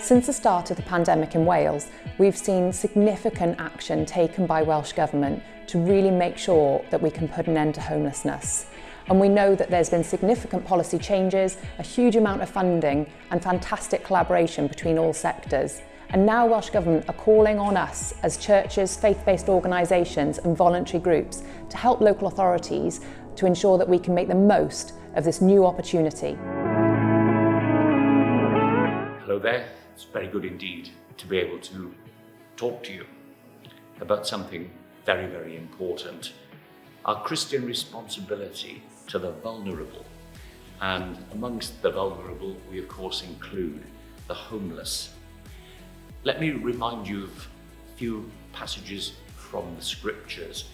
Since the start of the pandemic in Wales, we've seen significant action taken by Welsh Government to really make sure that we can put an end to homelessness. And we know that there's been significant policy changes, a huge amount of funding and fantastic collaboration between all sectors. And now Welsh Government are calling on us as churches, faith-based organisations and voluntary groups to help local authorities to ensure that we can make the most of this new opportunity. Hello there, it's very good indeed to be able to talk to you about something very, very important. Our Christian responsibility to the vulnerable. And amongst the vulnerable, we of course include the homeless. Let me remind you of a few passages from the scriptures.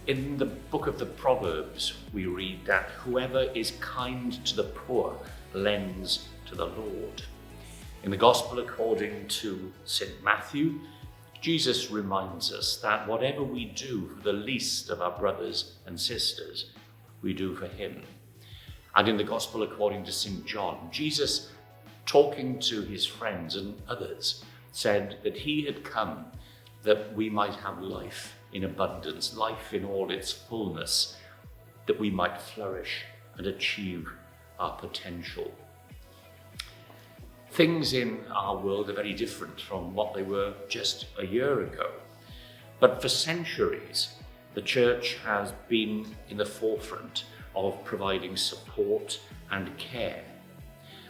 In the book of the Proverbs, we read that whoever is kind to the poor lends to the Lord. In the Gospel according to St. Matthew, Jesus reminds us that whatever we do for the least of our brothers and sisters, we do for him. And in the Gospel according to St. John, Jesus, talking to his friends and others, said that he had come that we might have life in abundance, life in all its fullness, that we might flourish and achieve our potential. Things in our world are very different from what they were just a year ago. But for centuries, the church has been in the forefront of providing support and care.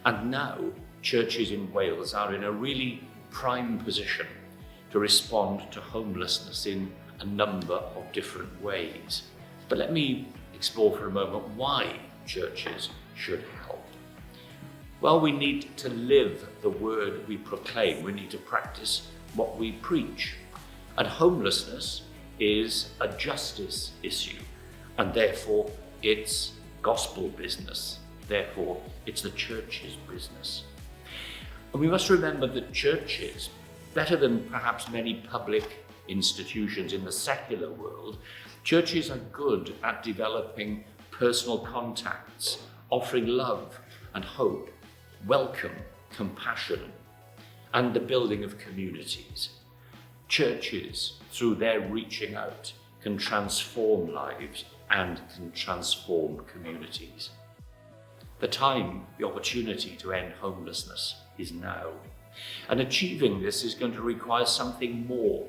And now churches in Wales are in a really prime position to respond to homelessness in a number of different ways. But let me explore for a moment why churches should help. Well, we need to live the word we proclaim. We need to practice what we preach. And homelessness is a justice issue, and therefore it's gospel business. Therefore, it's the church's business. And we must remember that churches, better than perhaps many public institutions in the secular world, churches are good at developing personal contacts, offering love and hope, welcome, compassion, and the building of communities. Churches, through their reaching out, can transform lives and can transform communities. The time, the opportunity to end homelessness is now. And achieving this is going to require something more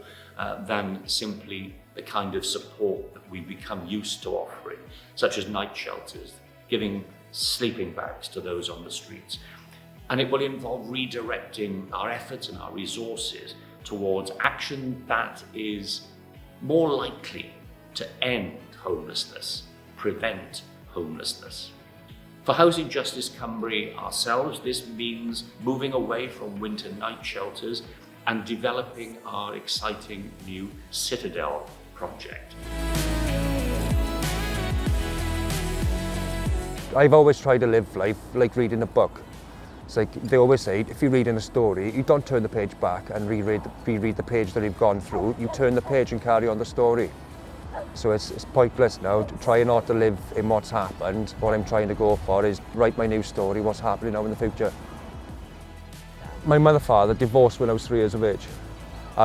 than simply the kind of support that we've become used to offering, such as night shelters, giving sleeping bags to those on the streets. And it will involve redirecting our efforts and our resources towards action that is more likely to end homelessness, prevent homelessness. For Housing Justice Cymru ourselves, this means moving away from winter night shelters and developing our exciting new Citadel project. I've always tried to live life like reading a book. It's like they always say, if you're reading a story, you don't turn the page back and reread the page that you've gone through. You turn the page and carry on the story. So it's pointless now to try not to live in what's happened. What I'm trying to go for is write my new story, what's happening now in the future. My mother and father divorced when I was 3 years of age.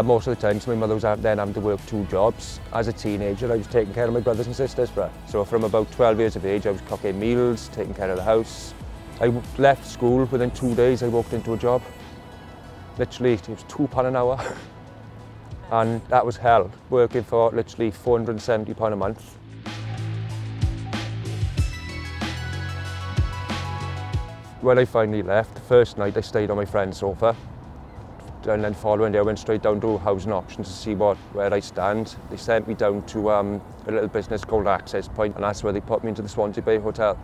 Most of the time, so my mother was then having to work 2 jobs. As a teenager, I was taking care of my brothers and sisters. So from about 12 years of age, I was cooking meals, taking care of the house. I left school, within 2 days I walked into a job. Literally, it was £2 an hour. And that was hell, working for literally £470 a month. When I finally left, the first night I stayed on my friend's sofa. And then following day I went straight down to Housing Options to see where I stand. They sent me down to a little business called Access Point, and that's where they put me into the Swansea Bay Hotel.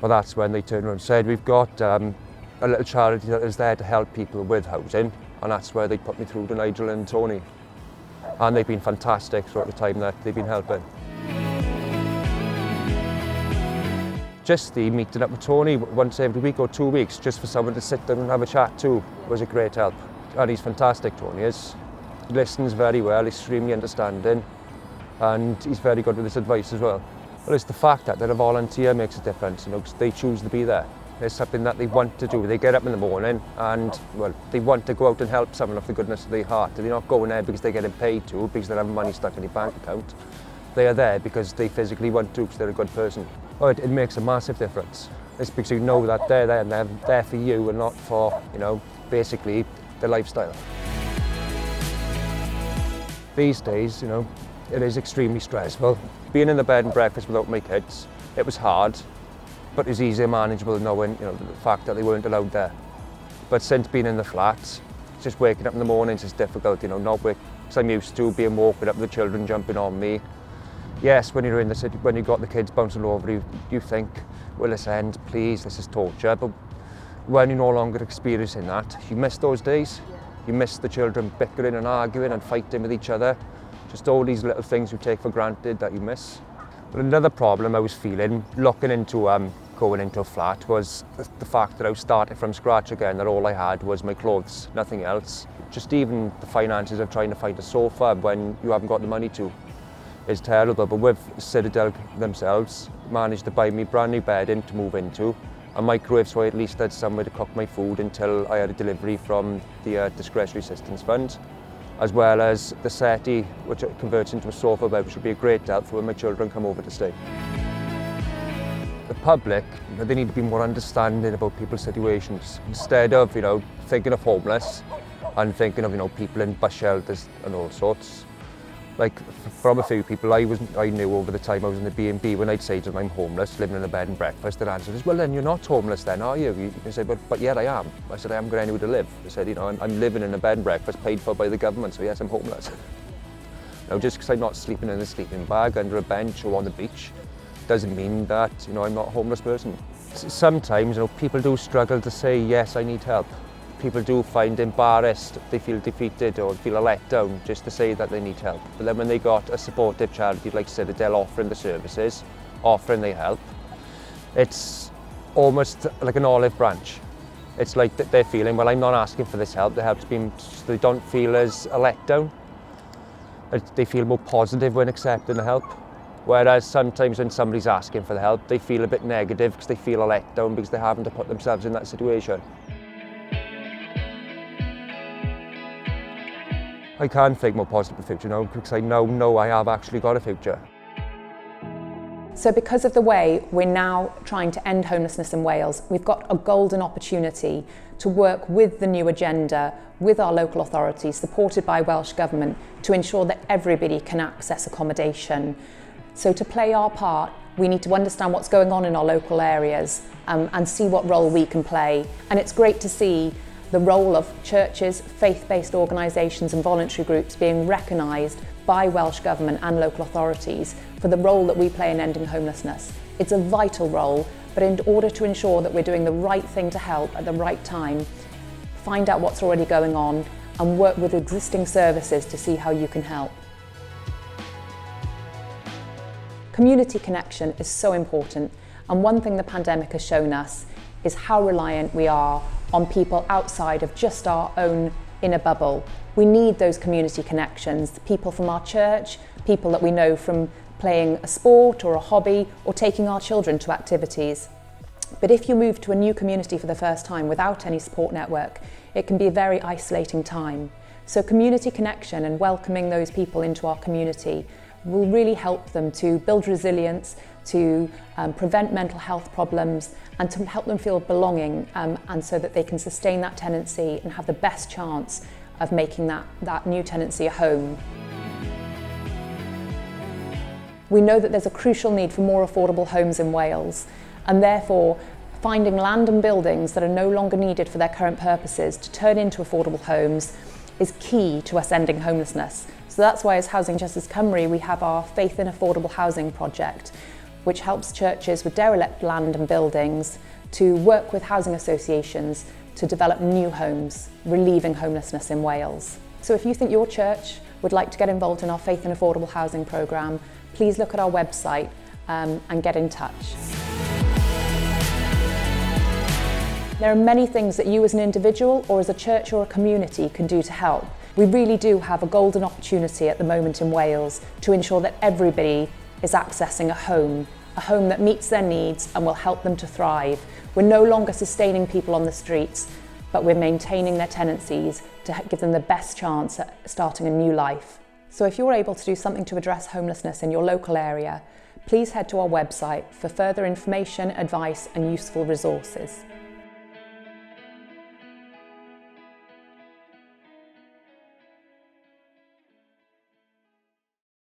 Well, that's when they turned around and said, we've got a little charity that is there to help people with housing, and that's where they put me through to Nigel and Tony. And they've been fantastic throughout the time that they've been helping. Just the meeting up with Tony once every week or 2 weeks, just for someone to sit down and have a chat to, was a great help. And he's fantastic, Tony is. He listens very well, he's extremely understanding, and he's very good with his advice as well. Well, it's the fact that they're a volunteer makes a difference, 'cause they choose to be there. It's something that they want to do. They get up in the morning and, well, they want to go out and help someone off the goodness of their heart. They're not going there because they're getting paid to, because they have money stuck in their bank account. They are there because they physically want to, because they're a good person. Oh, it makes a massive difference. It's because you know that they're there and they're there for you and not for, basically their lifestyle. These days, it is extremely stressful. Being in the bed and breakfast without my kids, it was hard, but it was easier manageable knowing, the fact that they weren't allowed there. But since being in the flats, just waking up in the mornings is difficult, not wake, because I'm used to being woken up with the children jumping on me. Yes, when you're in the city, when you've got the kids bouncing over you, you think, will this end, please, this is torture. But when you're no longer experiencing that, you miss those days. You miss the children bickering and arguing and fighting with each other. Just all these little things you take for granted that you miss. But another problem I was feeling, looking into going into a flat, was the fact that I was starting from scratch again, that all I had was my clothes, nothing else. Just even the finances of trying to find a sofa when you haven't got the money to is terrible. But with Citadel themselves, managed to buy me a brand new bed in to move into, a microwave so I at least had somewhere to cook my food until I had a delivery from the Discretionary Assistance Fund, as well as the settee, which converts into a sofa bed, which will be a great help for when my children come over to stay. The public, they need to be more understanding about people's situations. Instead of, thinking of homeless and thinking of, people in bus shelters and all sorts. Like, from a few people I knew over the time I was in the B&B, when I'd say to them I'm homeless, living in a bed and breakfast, their answer is, well then you're not homeless then, are you? They said, but yet I am. I said, I haven't got anywhere to live. They said, I'm living in a bed and breakfast paid for by the government, so yes, I'm homeless. Just because I'm not sleeping in a sleeping bag under a bench or on the beach doesn't mean that, I'm not a homeless person. Sometimes, people do struggle to say, yes, I need help. People do find embarrassed, they feel defeated or feel a letdown just to say that they need help. But then when they got a supportive charity like Citadel offering the services, offering the help, it's almost like an olive branch. It's like they're feeling, well, I'm not asking for this help, the help's been, so they don't feel as a letdown. They feel more positive when accepting the help. Whereas sometimes when somebody's asking for the help, they feel a bit negative because they feel a letdown because they haven't to put themselves in that situation. I can think more positive of the future now because I know I have actually got a future. So because of the way we're now trying to end homelessness in Wales, we've got a golden opportunity to work with the new agenda, with our local authorities, supported by Welsh Government, to ensure that everybody can access accommodation. So to play our part, we need to understand what's going on in our local areas and see what role we can play. And it's great to see the role of churches, faith-based organisations and voluntary groups being recognised by Welsh Government and local authorities for the role that we play in ending homelessness. It's a vital role, but in order to ensure that we're doing the right thing to help at the right time, find out what's already going on and work with existing services to see how you can help. Community connection is so important, and one thing the pandemic has shown us is how reliant we are on people outside of just our own inner bubble. We need those community connections, people from our church, people that we know from playing a sport or a hobby or taking our children to activities. But if you move to a new community for the first time without any support network, it can be a very isolating time. So community connection and welcoming those people into our community will really help them to build resilience, to prevent mental health problems and to help them feel belonging and so that they can sustain that tenancy and have the best chance of making that new tenancy a home. We know that there's a crucial need for more affordable homes in Wales, and therefore finding land and buildings that are no longer needed for their current purposes to turn into affordable homes is key to us ending homelessness. So that's why as Housing Justice Cymru we have our Faith in Affordable Housing project, which helps churches with derelict land and buildings to work with housing associations to develop new homes, relieving homelessness in Wales. So if you think your church would like to get involved in our Faith in Affordable Housing programme, please look at our website and get in touch. There are many things that you as an individual or as a church or a community can do to help. We really do have a golden opportunity at the moment in Wales to ensure that everybody is accessing a home that meets their needs and will help them to thrive. We're no longer sustaining people on the streets, but we're maintaining their tenancies to give them the best chance at starting a new life. So if you're able to do something to address homelessness in your local area, please head to our website for further information, advice and useful resources.